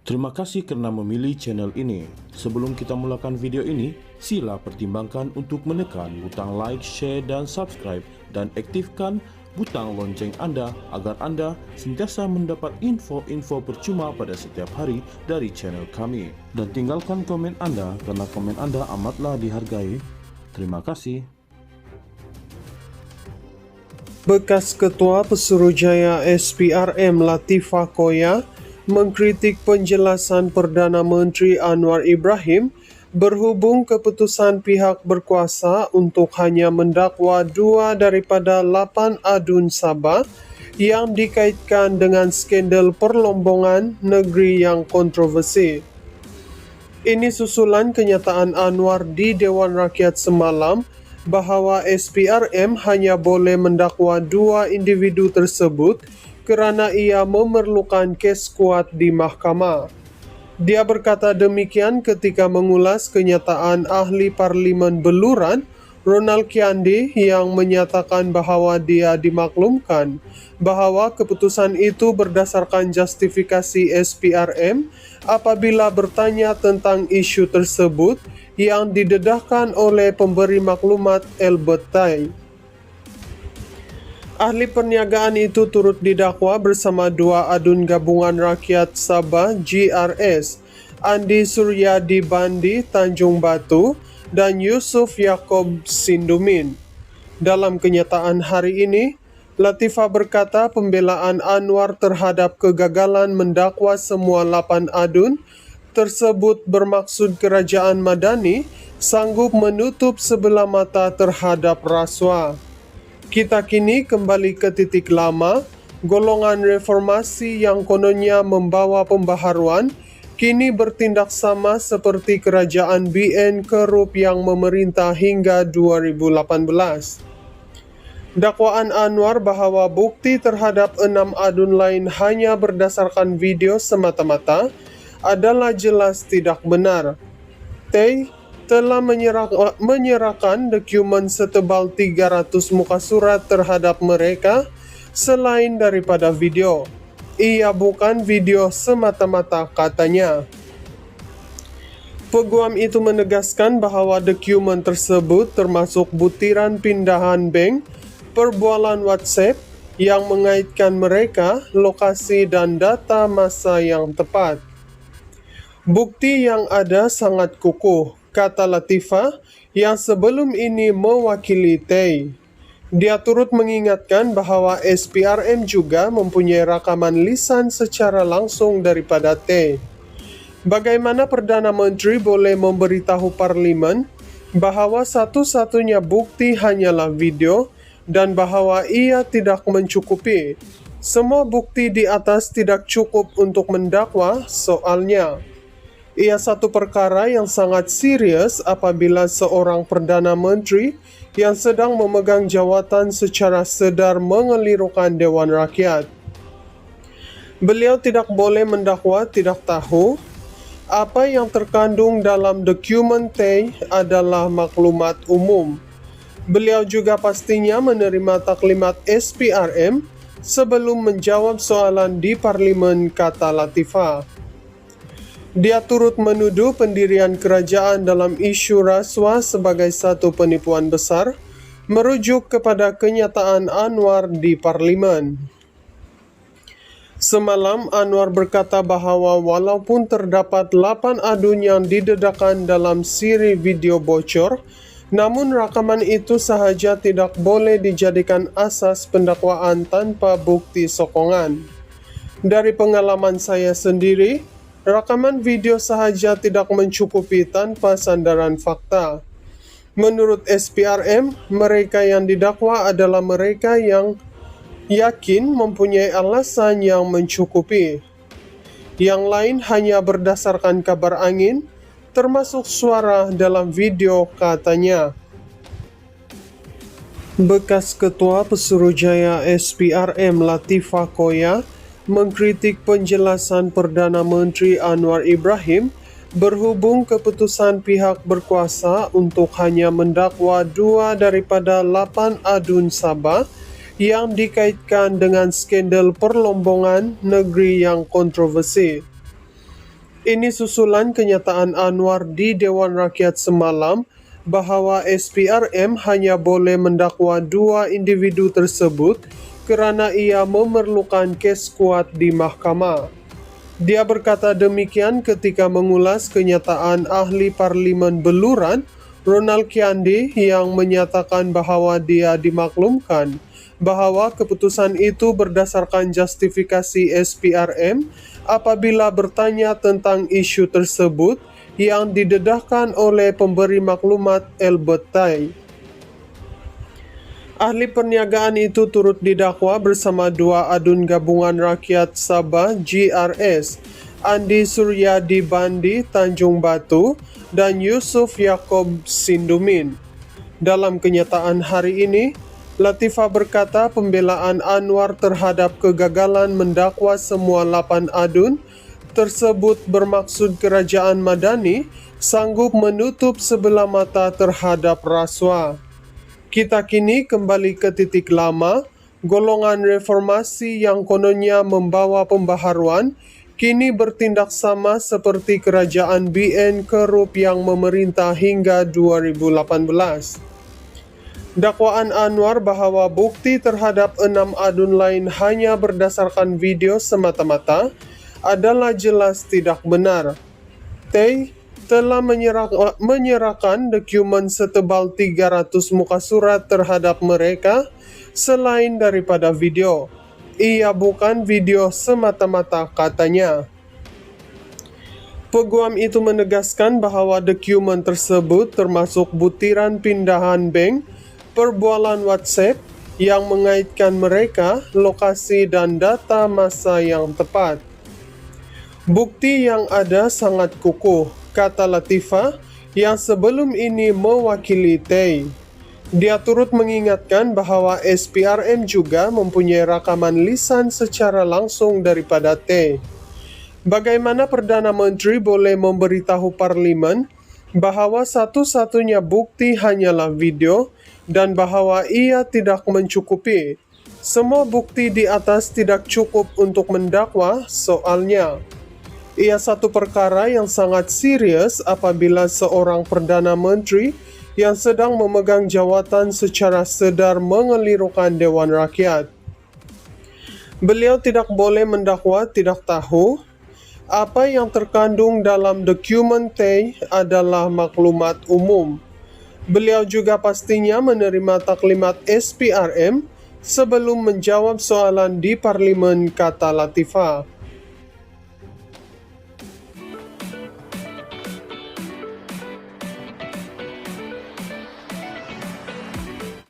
Terima kasih kerana memilih channel ini. Sebelum kita mulakan video ini, sila pertimbangkan untuk menekan butang like, share dan subscribe dan aktifkan butang lonceng anda agar anda sentiasa mendapat info-info percuma pada setiap hari dari channel kami. Dan tinggalkan komen anda kerana komen anda amatlah dihargai. Terima kasih. Bekas Ketua Pesuruhjaya SPRM Latifah Koya mengkritik penjelasan Perdana Menteri Anwar Ibrahim berhubung keputusan pihak berkuasa untuk hanya mendakwa 2 daripada 8 adun Sabah yang dikaitkan dengan skandal perlombongan negeri yang kontroversi. Ini susulan kenyataan Anwar di Dewan Rakyat semalam bahawa SPRM hanya boleh mendakwa 2 individu tersebut kerana ia memerlukan kes kuat di mahkamah. Dia berkata demikian ketika mengulas kenyataan ahli Parlimen Beluran, Ronald Kiandi, yang menyatakan bahawa dia dimaklumkan bahawa keputusan itu berdasarkan justifikasi SPRM apabila bertanya tentang isu tersebut yang didedahkan oleh pemberi maklumat Albert Tai. Ahli perniagaan itu turut didakwa bersama 2 adun Gabungan Rakyat Sabah GRS, Andi Suryadi Bandi Tanjung Batu dan Yusuf Yaakob Sindumin. Dalam kenyataan hari ini, Latifah berkata pembelaan Anwar terhadap kegagalan mendakwa semua 8 adun tersebut bermaksud kerajaan Madani sanggup menutup sebelah mata terhadap rasuah. Kita kini kembali ke titik lama, golongan reformasi yang kononnya membawa pembaharuan kini bertindak sama seperti kerajaan BN Kerup yang memerintah hingga 2018. Dakwaan Anwar bahawa bukti terhadap 6 adun lain hanya berdasarkan video semata-mata adalah jelas tidak benar. Tai telah menyerahkan dokumen setebal 300 muka surat terhadap mereka selain daripada video. Ia bukan video semata-mata, katanya. Peguam itu menegaskan bahawa dokumen tersebut termasuk butiran pindahan bank, perbualan WhatsApp yang mengaitkan mereka, lokasi dan data masa yang tepat. Bukti yang ada sangat kukuh, kata Latifah yang sebelum ini mewakili Tai. Dia turut mengingatkan bahawa SPRM juga mempunyai rakaman lisan secara langsung daripada Tai. Bagaimana Perdana Menteri boleh memberitahu Parlimen bahawa satu-satunya bukti hanyalah video dan bahawa ia tidak mencukupi? Semua bukti di atas tidak cukup untuk mendakwa soalnya. Ia satu perkara yang sangat serius apabila seorang Perdana Menteri yang sedang memegang jawatan secara sedar mengelirukan Dewan Rakyat. Beliau tidak boleh mendakwa tidak tahu. Apa yang terkandung dalam dokumen Tai adalah maklumat umum. Beliau juga pastinya menerima taklimat SPRM sebelum menjawab soalan di Parlimen, kata Latifah. Dia turut menuduh pendirian kerajaan dalam isu rasuah sebagai satu penipuan besar, merujuk kepada kenyataan Anwar di Parlimen. Semalam, Anwar berkata bahawa walaupun terdapat 8 adun yang didedahkan dalam siri video bocor, namun rakaman itu sahaja tidak boleh dijadikan asas pendakwaan tanpa bukti sokongan. Dari pengalaman saya sendiri, rakaman video sahaja tidak mencukupi tanpa sandaran fakta. Menurut SPRM, mereka yang didakwa adalah mereka yang yakin mempunyai alasan yang mencukupi. Yang lain hanya berdasarkan kabar angin, termasuk suara dalam video, katanya. Bekas Ketua Pesuruhjaya SPRM Latifah Koya mengkritik penjelasan Perdana Menteri Anwar Ibrahim berhubung keputusan pihak berkuasa untuk hanya mendakwa 2 daripada 8 adun Sabah yang dikaitkan dengan skandal perlombongan negeri yang kontroversi. Ini susulan kenyataan Anwar di Dewan Rakyat semalam bahwa SPRM hanya boleh mendakwa 2 individu tersebut kerana ia memerlukan kes kuat di mahkamah. Dia berkata demikian ketika mengulas kenyataan ahli Parlimen Beluran, Ronald Kiandi, yang menyatakan bahwa dia dimaklumkan bahwa keputusan itu berdasarkan justifikasi SPRM apabila bertanya tentang isu tersebut yang didedahkan oleh pemberi maklumat Albert Tai. Ahli perniagaan itu turut didakwa bersama 2 adun Gabungan Rakyat Sabah GRS, Andi Suryadi Bandi Tanjung Batu dan Yusuf Yaakob Sindumin. Dalam kenyataan hari ini, Latifah berkata pembelaan Anwar terhadap kegagalan mendakwa semua 8 adun tersebut bermaksud kerajaan Madani sanggup menutup sebelah mata terhadap rasuah. Kita kini kembali ke titik lama, golongan reformasi yang kononnya membawa pembaharuan kini bertindak sama seperti kerajaan BN Kerup yang memerintah hingga 2018. Dakwaan Anwar bahwa bukti terhadap 6 adun lain hanya berdasarkan video semata-mata adalah jelas tidak benar. Tai telah menyerahkan dokumen setebal 300 muka surat terhadap mereka selain daripada video. Ia bukan video semata-mata, katanya. Peguam itu menegaskan bahwa dokumen tersebut termasuk butiran pindahan bank, perbualan WhatsApp yang mengaitkan mereka, lokasi dan data masa yang tepat. Bukti yang ada sangat kukuh, kata Latifah yang sebelum ini mewakili Tai. Dia turut mengingatkan bahwa SPRM juga mempunyai rakaman lisan secara langsung daripada Tai. Bagaimana Perdana Menteri boleh memberitahu Parlimen bahwa satu-satunya bukti hanyalah video dan bahwa ia tidak mencukupi. Semua bukti di atas tidak cukup untuk mendakwa soalnya. Ia satu perkara yang sangat serius apabila seorang Perdana Menteri yang sedang memegang jawatan secara sedar mengelirukan Dewan Rakyat. Beliau tidak boleh mendakwa tidak tahu. Apa yang terkandung dalam dokumen Tai adalah maklumat umum. Beliau juga pastinya menerima taklimat SPRM sebelum menjawab soalan di Parlimen, kata Latifah.